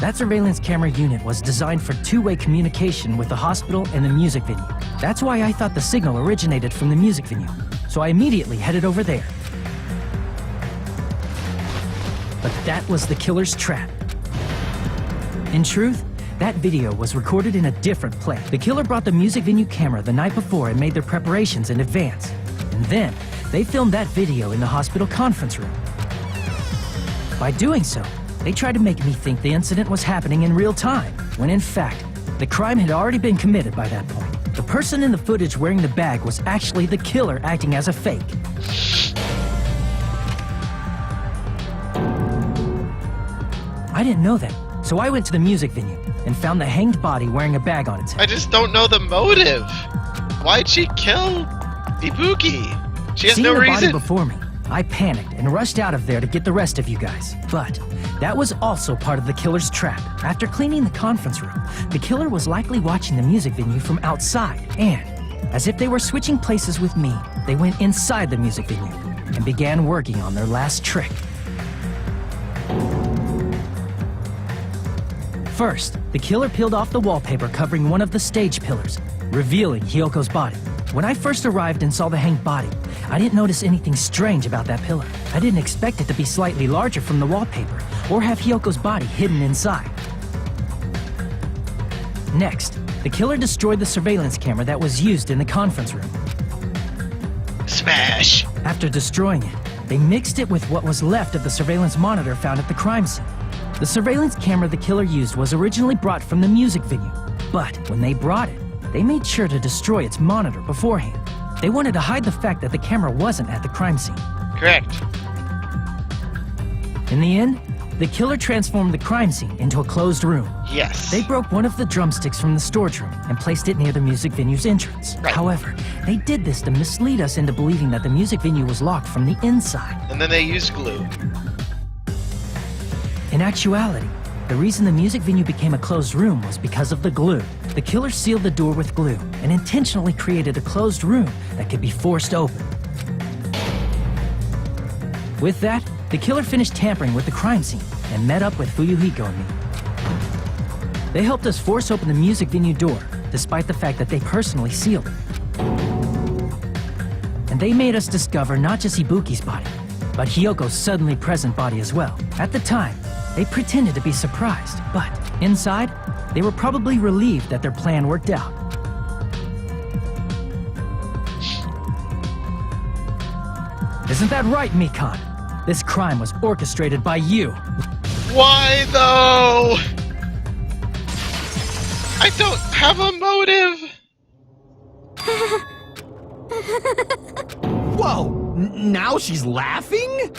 That surveillance camera unit was designed for two-way communication with the hospital and the music venue. That's why I thought the signal originated from the music venue, so I immediately headed over there. But that was the killer's trap. In truth, that video was recorded in a different place. The killer brought the music venue camera the night before and made their preparations in advance. And then, they filmed that video in the hospital conference room. By doing so, they tried to make me think the incident was happening in real time, when in fact, the crime had already been committed by that point. The person in the footage wearing the bag was actually the killer acting as a fake. I didn't know that, so I went to the music venue and found the hanged body wearing a bag on its head. I just don't know the motive. Why'd she kill Ibuki? She has Seeing no the body reason. before me, I panicked and rushed out of there to get the rest of you guys. But that was also part of the killer's trap. After cleaning the conference room, the killer was likely watching the music venue from outside. And As if they were switching places with me, they went inside the music venue and began working on their last trick. First, the killer peeled off the wallpaper covering one of the stage pillars, revealing Hyoko's body. When I first arrived and saw the hanged body, I didn't notice anything strange about that pillar. I didn't expect it to be slightly larger from the wallpaper, or have Hyoko's body hidden inside. Next, the killer destroyed the surveillance camera that was used in the conference room. Smash! After destroying it, they mixed it with what was left of the surveillance monitor found at the crime scene. The surveillance camera the killer used was originally brought from the music venue, but when they brought it, they made sure to destroy its monitor beforehand. They wanted to hide the fact that the camera wasn't at the crime scene. Correct. In the end, the killer transformed the crime scene into a closed room. Yes. They broke one of the drumsticks from the storage room and placed it near the music venue's entrance. Right. However, they did this to mislead us into believing that the music venue was locked from the inside. And then they used glue. In actuality, the reason the music venue became a closed room was because of the glue. The killer sealed the door with glue and intentionally created a closed room that could be forced open. With that, the killer finished tampering with the crime scene and met up with Fuyuhiko and me. They helped us force open the music venue door, despite the fact that they personally sealed it. And they made us discover not just Ibuki's body, but Hyoko's suddenly present body as well. At the time, they pretended to be surprised, but inside, they were probably relieved that their plan worked out. Isn't that right, Mikan? This crime was orchestrated by you. Why though? I don't have a motive. Whoa! Now she's laughing?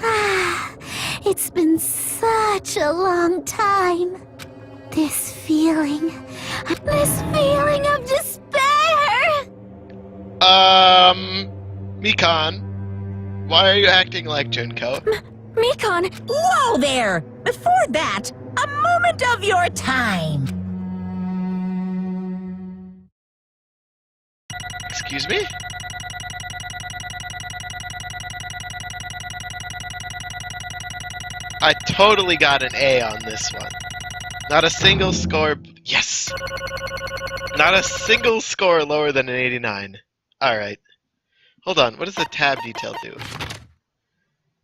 It's been such a long time. This feeling of despair. Mikan, why are you acting like Junko? Mikan! Whoa there! Before that, a moment of your time. Excuse me? I totally got an A on this one. Not a single score. Yes! Not a single score lower than an 89. Alright. Hold on, what does the tab detail do?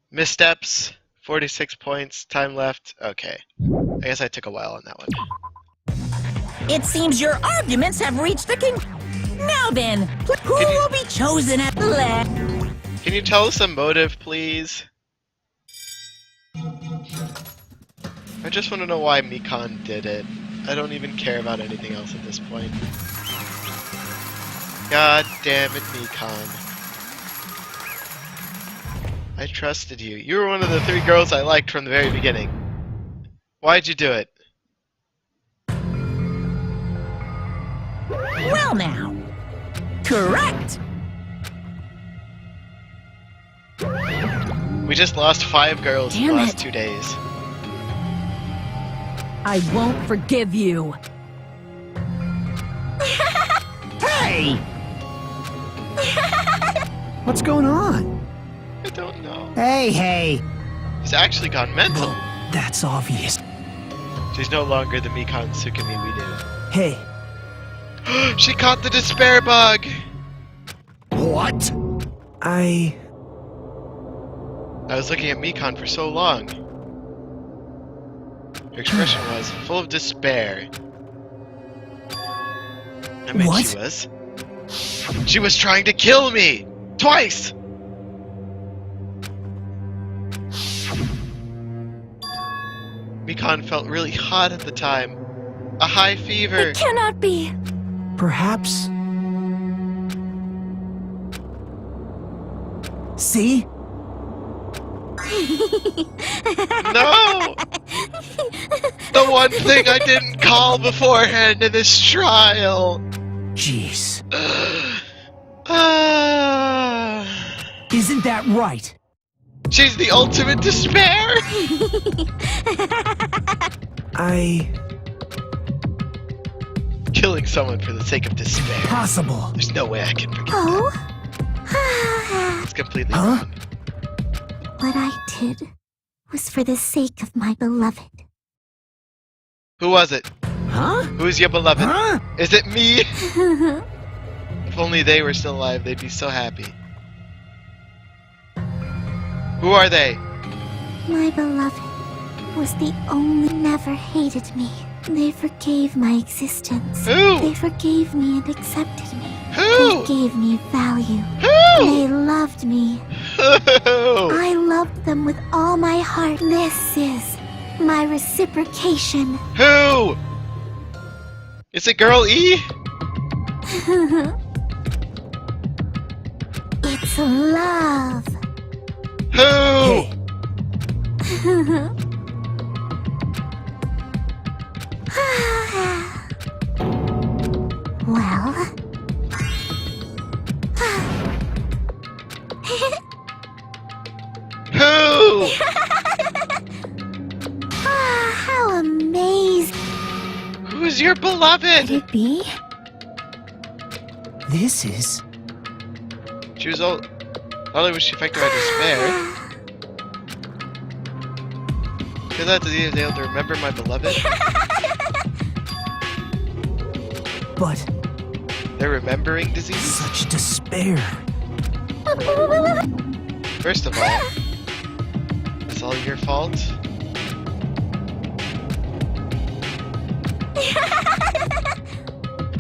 Missteps, 46 points, time left. Okay. I guess I took a while on that one. It seems your arguments have reached the king. Now then, who will be chosen at the last? Can you tell us a motive, please? I just want to know why Mikan did it. I don't even care about anything else at this point. God damn it, Mikan. I trusted you. You were one of the 3 girls I liked from the very beginning. Why'd you do it? Well now. Correct! We just lost 5 girls in the Damn last it. 2 days. I won't forgive you. Hey! What's going on? I don't know. Hey! He's actually gone mental. That's obvious. She's no longer the Mikan Tsukumi we knew. Hey, She caught the despair bug! What? I was looking at Mikan for so long. Her expression was full of despair. I mean, What? she was. She was trying to kill me! Twice! Mikan felt really hot at the time. A high fever. It cannot be. perhaps. See? No! The one thing I didn't call beforehand in this trial! Jeez. Ah. Isn't that right? She's the ultimate despair! I... Killing killing someone for the sake of despair. Possible. There's no way I can forgive Oh? that. It's completely wrong. What I did was for the sake of my beloved. Who was it? Huh? Who's your beloved? Huh? Is it me? If only they were still alive, they'd be so happy. Who are they? My beloved was the only never hated me. They forgave my existence. Who? They forgave me and accepted me. Who? They gave me value. Who? They loved me. Who? I loved them with all my heart. This is my reciprocation. Who? Is it Girl E? It's love. Who? Well. Who? How amazing. Who's your Could beloved? it be? This is... She was all. Not only was she affected by despair. Feel that disease is able to remember my beloved? But They're remembering disease? such despair. First of all, it's all your fault.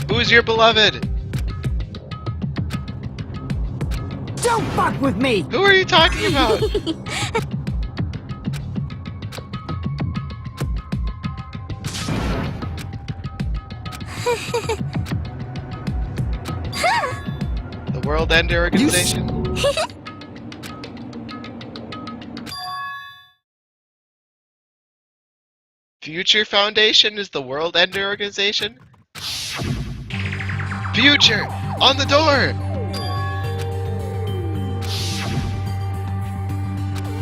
Who's your beloved? Don't fuck with me! Who are you talking about? The World End Organization? Future Foundation is the World End Organization? Future! On the door!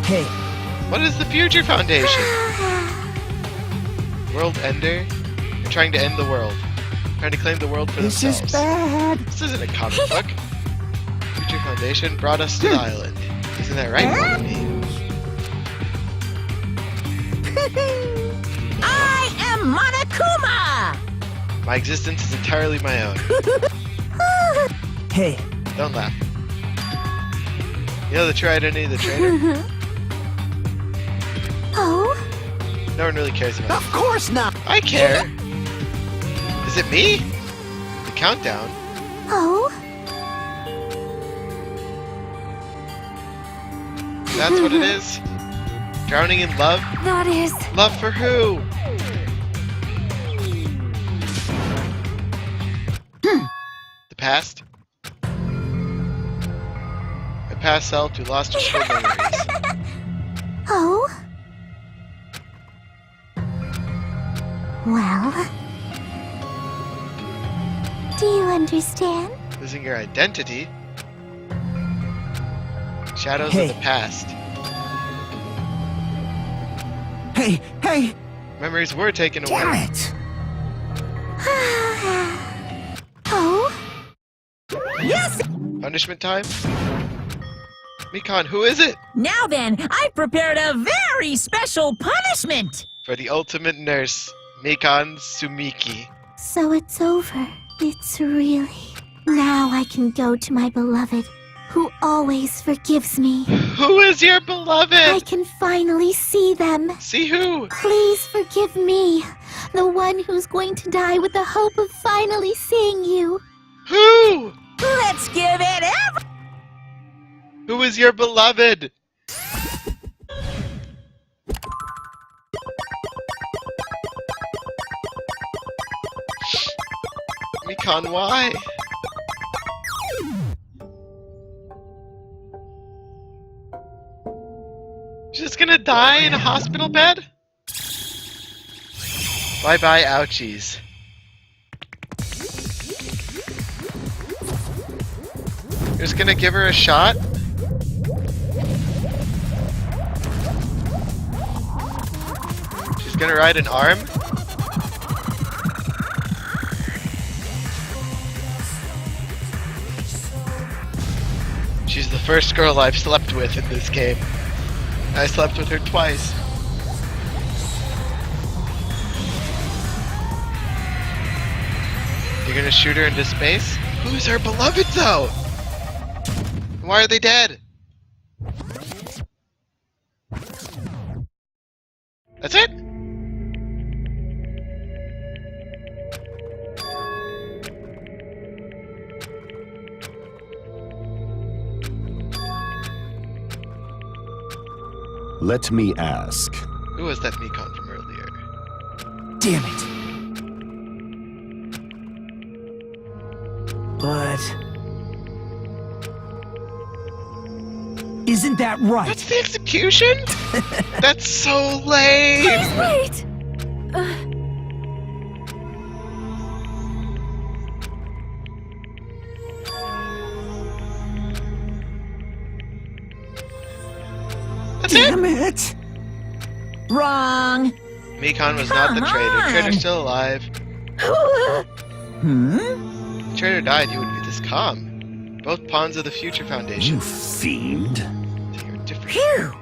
Hey, What is the Future Foundation? World Ender? They're trying to end the world. Trying to claim the world for This themselves. is bad. This isn't a comic book. Future Foundation brought us to the island. Isn't that right, Mommy? I am Monokuma! My existence is entirely my own. hey, Don't laugh. You know the true identity of the traitor? Oh? No one really cares about Of course not. it. I care! Is it me? The countdown? Oh? That's what it is? Drowning in love? That is. Love for who? The past? My past self who lost her school memories. Oh? Well. Do you understand? Losing your identity? Shadows Hey. of the past. hey, hey! Memories were taken Damn away. it! Oh? Yes! Punishment time? Mikan, who is it? Now then, I've prepared a very special punishment! For the ultimate nurse, Mikan Sumiki. So it's over. It's really. Now I can go to my beloved, who always forgives me. Who is your I beloved? can finally see them. See who? Please forgive me, the one who's going to die with the hope of finally seeing you. Who? Let's give it every... Who is your beloved? Mikan, why? She's just gonna die in a hospital bed? Bye bye, ouchies. You're just gonna give her a shot? She's gonna ride an arm? first girl I've slept with in this game. I slept with her twice. You're gonna shoot her into space? Who's her beloved though? Why are they dead? That's it? Let me ask. Who was that Mekon from earlier? Damn it. But... isn't that right? That's the execution? That's so lame! Please wait! That's Damn it? it! Wrong. Mekon was not the Come traitor. on. Traitor's still alive. Hmm? If the traitor died, he wouldn't be this calm. Both pawns of the Future Foundation. You fiend. You're different. Phew.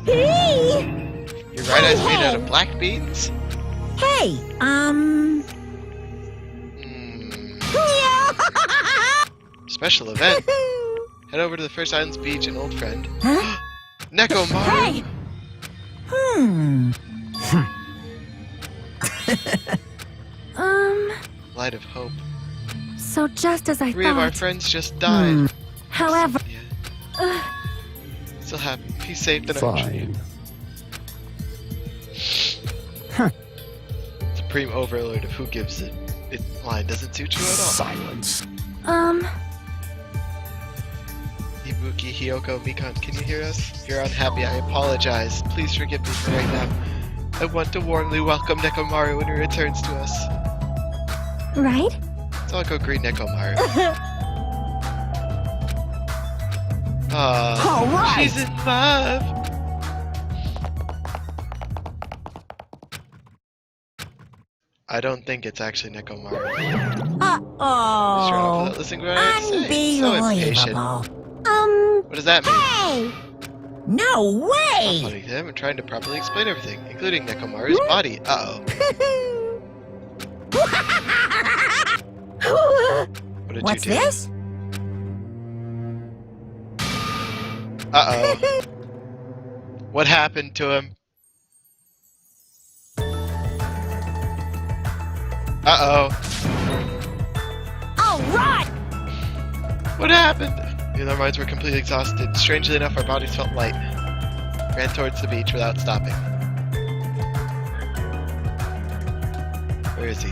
Hey! Your right eye's made out of black beans? Hey, Hmm. yeah. Special event. Head over to the First Islands Beach, an old friend. Huh? Nekomaru! Hey! Light of hope. So just as I 3 of our thought. friends just died. However, Yeah. Still happy. He's safe than I'm Fine. Supreme Overlord of who gives it. It line doesn't suit you at all. Silence. Ibuki, Hiyoko, Mekon, can you hear us? If you're unhappy, I apologize. Please forgive me for right now. I want to warmly welcome Nekomaru when he returns to us. right? So I'll go greet Nekomaru. All right. She's in love. I don't think it's actually Nekomaru. Uh-oh. Listen to what I have to say. So impatient. Unbelievable. What does that mean? Hey! No way! Funny to him and trying to properly explain everything, including Nekomaru's body. Uh-oh. What did What's you do? this? Uh-oh. What happened to him? Uh-oh. All right! What happened? The other minds were completely exhausted. Strangely enough, our bodies felt light. Ran towards the beach without stopping. Where is he?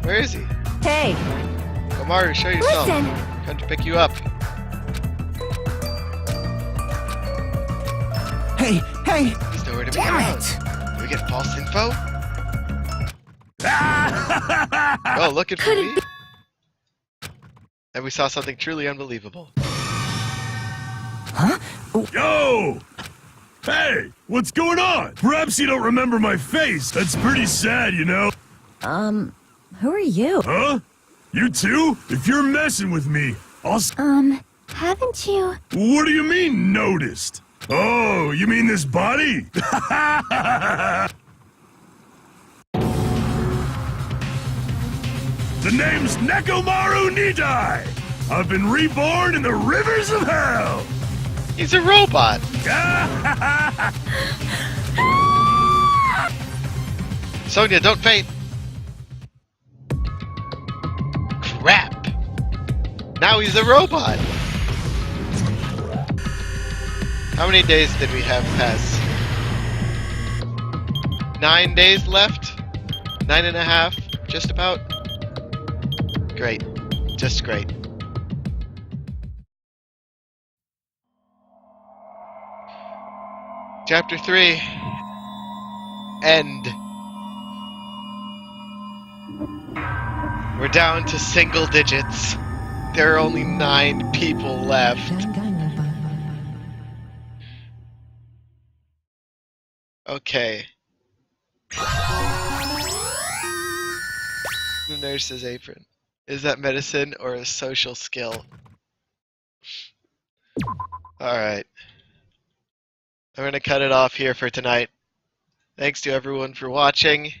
Where is he? Hey! Komaru, show yourself. Listen. Come to pick you up. Hey, hey! He's nowhere to be Damn found. it! Did we get false info? Oh, looking for me? And we saw something truly unbelievable. Yo! Hey, what's going on? Perhaps you don't remember my face. That's pretty sad, you know? Who are you? Huh? You too? If you're messing with me, I'll haven't you? What do you mean, noticed? Oh, you mean this body? The name's Nekomaru Nidai! I've been reborn in the rivers of hell! He's a robot! Sonia, don't faint! Crap! Now he's a robot! How many days did we have pass? 9 days left? 9.5? Just about? Great. Just great. Chapter 3. End. We're down to single digits. There are only 9 people left. Okay. The nurse's apron. Is that medicine or a social skill? Alright. I'm gonna cut it off here for tonight. Thanks to everyone for watching.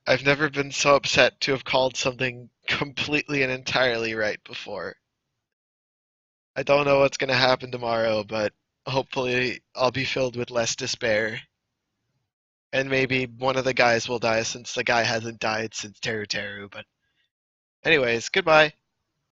I've never been so upset to have called something completely and entirely right before. I don't know what's gonna happen tomorrow, but hopefully I'll be filled with less despair. And maybe one of the guys will die since the guy hasn't died since Teru Teru, but anyways, goodbye.